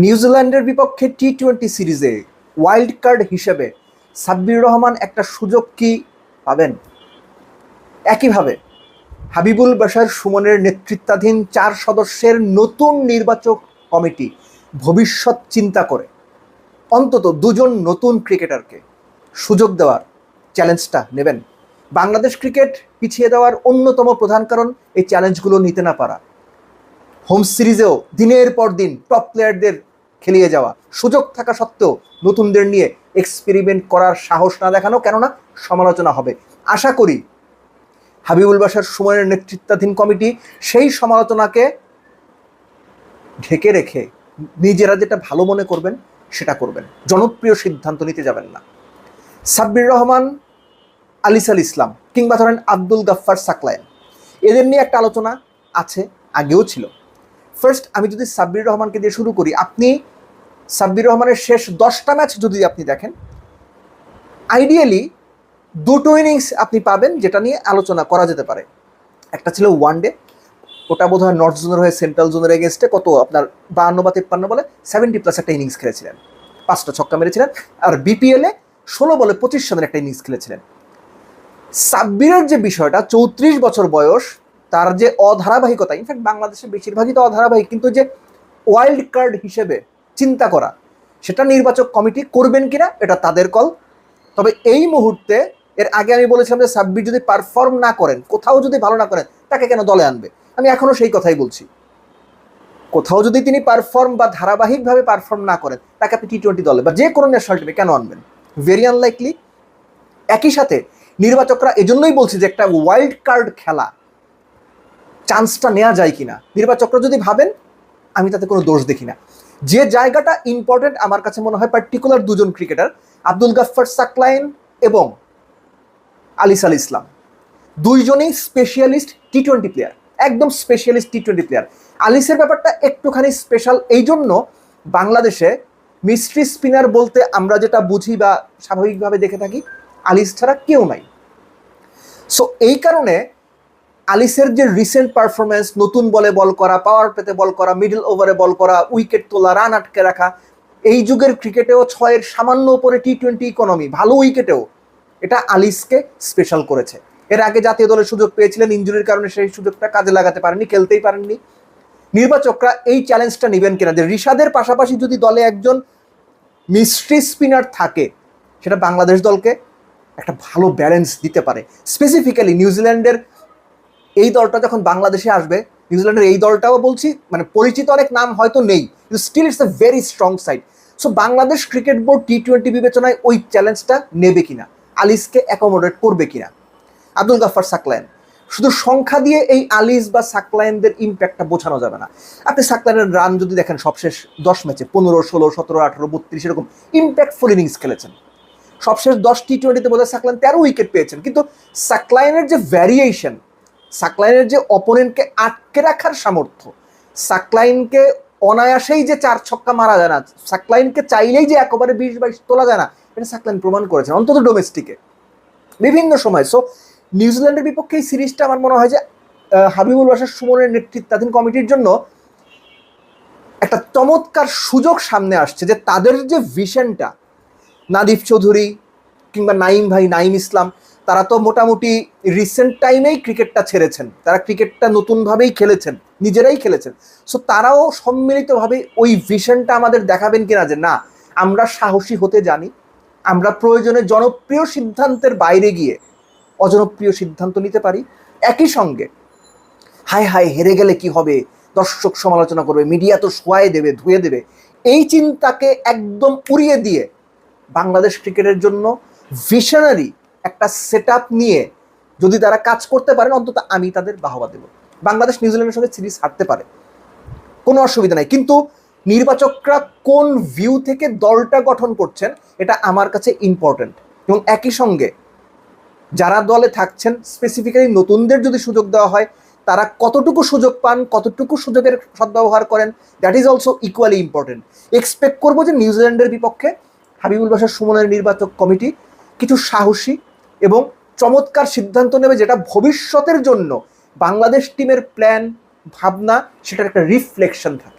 নিউজিল্যান্ডের বিপক্ষে টি-20 সিরিজে ওয়াইল্ড কার্ড হিসেবে সাব্বির রহমান একটা সুযোগ কি পাবেন? একইভাবে হাবিবুল বাশার সুমনের নেতৃত্বাধীন 4 সদস্যের নতুন নির্বাচক কমিটি ভবিষ্যৎ চিন্তা করে অন্তত 2 জন নতুন ক্রিকেটারকে সুযোগ দেওয়ার চ্যালেঞ্জটা নেবেন। বাংলাদেশ ক্রিকেট পিছিয়ে দেওয়ার অন্যতম প্রধান কারণ এই চ্যালেঞ্জগুলো নিতে না পারা। হোম সিরিজেও দিনের পর দিন টপ প্লেয়ারদের খেলিয়ে যাওয়া, সুযোগ থাকা সত্ত্বেও নতুনদের নিয়ে এক্সপেরিমেন্ট করার সাহস না দেখানো, কেননা সমালোচনা হবে। আশা করি হাবিবুল বাশার সুমনের নেতৃত্বাধীন কমিটি সেই সমালোচনাকে ঢেকে রেখে নিজেরা যেটা ভালো মনে করবেন সেটা করবেন, জনপ্রিয় সিদ্ধান্ত নিতে যাবেন না। সাব্বির রহমান, আলিসাল ইসলাম কিংবা ধরেন আব্দুল গাফফার সাকলায়েন, এদের নিয়ে একটা আলোচনা আছে, আগেও ছিল। ফার্স্ট আমি যদি সাব্বির রহমানকে দিয়ে শুরু করি, আপনি সাব্বির রহমানের শেষ 10টা ম্যাচ যদি আপনি দেখেন, আইডিয়ালি 2টো ইনিংস আপনি পাবেন যেটা নিয়ে আলোচনা করা যেতে পারে। একটা ছিল ওয়ানডে, ওটা বোধ হয় নর্থ জোনের হয়ে সেন্ট্রাল জোনের এগেনস্টে কত আপনার 52 বা 53 বলে 70+ একটা ইনিংস খেলেছিলেন, 5টা ছক্কা মেরেছিলেন। আর বিপিএলে 16 বলে 25 রানের একটা ইনিংস খেলেছিলেন। সাব্বিরের যে বিষয়টা, 34 বছর বয়স, তার যে অধারাবাহিকতা, ইনফ্যাক্ট বাংলাদেশে বেশিরভাগই তো অধারাবাহিক, কিন্তু যে ওয়াইল্ড কার্ড হিসেবে চিন্তা করা, সেটা নির্বাচক কমিটি করবেন কিনা এটা তাদের কল। তবে এই মুহূর্তে, এর আগে আমি বলেছিলাম যে সাব্বির যদি পারফর্ম না করেন, কোথাও যদি ভালো না করেন, তাকে কেন দলে আনবে? আমি এখনো সেই কথাই বলছি। কোথাও যদি তিনি পারফর্ম বা ধারাবাহিকভাবে পারফর্ম না করেন, তাকে আপনি টি-20 দলে বা যে কোনো ন্যাশনাল টিমে কেন আনবেন? Very unlikely. একই সাথে নির্বাচকরা এজন্যই বলছে যে একটা ওয়াইল্ড কার্ড খেলা, চান্সটা নেওয়া যায় কিনা, নির্বাচকরা যদি ভাবেন, আমি তাতে কোনো দোষ দেখি না। যে জায়গাটা ইম্পর্টেন্ট আমার কাছে মনে হয় পার্টিকুলার 2 জন ক্রিকেটার, আব্দুল গাফফার সাকলায়েন এবং আলিসাল ইসলাম, 2 জনেই স্পেশালিস্ট টি-20 প্লেয়ার, একদম স্পেশালিস্ট টি-20 প্লেয়ার। আলিসের ব্যাপারটা একটুখানি স্পেশাল এই জন্য, বাংলাদেশে মিস্ট্রি স্পিনার বলতে আমরা যেটা বুঝি বা স্বাভাবিকভাবে দেখে থাকি, আলিস ছাড়া কেউ নাই। সো এই কারণে আলিসের যে রিসেন্ট পারফরমেন্স, নতুন বলে বল করা, পাওয়ার প্লেতে বল করা, মিডল ওভারে বল করা, উইকেট তোলা, রান আটকে রাখা, এই যুগের ক্রিকেটেও 6-এর সামান্য উপরে টি-20 ইকোনমি, ভালো উইকেটেও এটা আলিসকে স্পেশাল করেছে। এর আগে জাতীয় দলের সুযোগ পেয়েছিলেন, ইনজুরির কারণে সেই সুযোগটা কাজে লাগাতে পারেননি, খেলতেই পারেননি। নির্বাচকরা এই চ্যালেঞ্জটা নেবেন কিনা যে রিশাদের পাশাপাশি যদি দলে একজন মিস্ট্রি স্পিনার থাকে, সেটা বাংলাদেশ দলকে একটা ভালো ব্যালেন্স দিতে পারে। স্পেসিফিক্যালি নিউজিল্যান্ডের এই দলটা যখন বাংলাদেশে আসবে, নিউজিল্যান্ডের এই দলটাও বলছি, মানে পরিচিত অনেক নাম হয়তো নেই, কিন্তু still it's a very strong side. So Bangladesh cricket board টি-20 বিবেচনায় ওই চ্যালেঞ্জটা নেবে কিনা, আলিসকে অ্যাকোমোডেট করবে কিনা। আব্দুল গাফফার সাকলায়েন, শুধু সংখ্যা দিয়ে এই আলিস বা সাকলায়েনদের ইম্প্যাক্টটা বোঝানো যাবে না। আপনি সাকলায়েনের রান যদি দেখেন, সবশেষ 10 ম্যাচে 15, 16, 17, 18, 32 এরকম ইম্প্যাক্টফুল ইনিংস খেলেছেন। সবশেষ 10 টি-20তে বোধহয় সাকলায়েন 13 উইকেট পেয়েছেন। কিন্তু সাকলায়েনের যে ভ্যারিয়েশন, সাকলায়েনের যে অপোনেন্টকে আটকে রাখার সামর্থ্য, সাকলায়েনকে অনায়াসেই যে 4 ছক্কা মারা যায় না, সাকলায়েনকে চাইলেই যে একেবারে 20-22 তোলা যায় না, এটা সাকলায়েন প্রমাণ করেছেন, অন্তত ডোমেস্টিকে বিভিন্ন সময়। সো নিউজিল্যান্ডের বিপক্ষে এই সিরিজটা আমার মনে হয় যে হাবিবুল বাশার সুমনের নেতৃত্বাধীন কমিটির জন্য একটা চমৎকার সুযোগ সামনে আসছে, যে তাদের যে ভিশনটা, নাদিফ চৌধুরী কিংবা নাইম ইসলাম, তারা তো মোটামুটি রিসেন্ট টাইমেই ক্রিকেটটা ছেড়েছেন, তারা ক্রিকেটটা নতুনভাবেই খেলেছেন, নিজেরাই খেলেছেন। সো তারাও সম্মিলিতভাবে ওই ভিশনটা আমাদের দেখাবেন কিনা যে না, আমরা সাহসী হতে জানি, আমরা প্রয়োজনে জনপ্রিয় সিদ্ধান্তের বাইরে গিয়ে অজনপ্রিয় সিদ্ধান্ত নিতে পারি। একই সঙ্গে হায় হেরে গেলে কি হবে, দর্শক সমালোচনা করবে, মিডিয়া তো শোয়াই দেবে, ধুয়ে দেবে, এই চিন্তাকে একদম উড়িয়ে দিয়ে বাংলাদেশ ক্রিকেটের জন্য ভিশনারি একটা সেটআপ নিয়ে যদি তারা কাজ করতে পারেন, অন্তত আমি তাদের বাহবা দেব। বাংলাদেশ নিউজিল্যান্ডের সঙ্গে সিরিজ হারতে পারে, কোনো অসুবিধা নাই, কিন্তু নির্বাচকরা কোন ভিউ থেকে দলটা গঠন করছেন, এটা আমার কাছে ইম্পর্টেন্ট। এবং একই সঙ্গে যারা দলে থাকছেন, স্পেসিফিক্যালি নতুনদের যদি সুযোগ দেওয়া হয়, তারা কতটুকু সুযোগ পান, কতটুকু সুযোগের সদ্ব্যবহার করেন, that is also equally important. Expect করবো যে নিউজিল্যান্ডের বিপক্ষে হাবিবুল বাশার সুমনের নির্বাচক কমিটি কিছু সাহসী এবং চমৎকার সিদ্ধান্ত নেবে, যেটা ভবিষ্যতের জন্য বাংলাদেশ টিমের প্ল্যান, ভাবনা, সেটার একটা রিফ্লেকশন থাকে।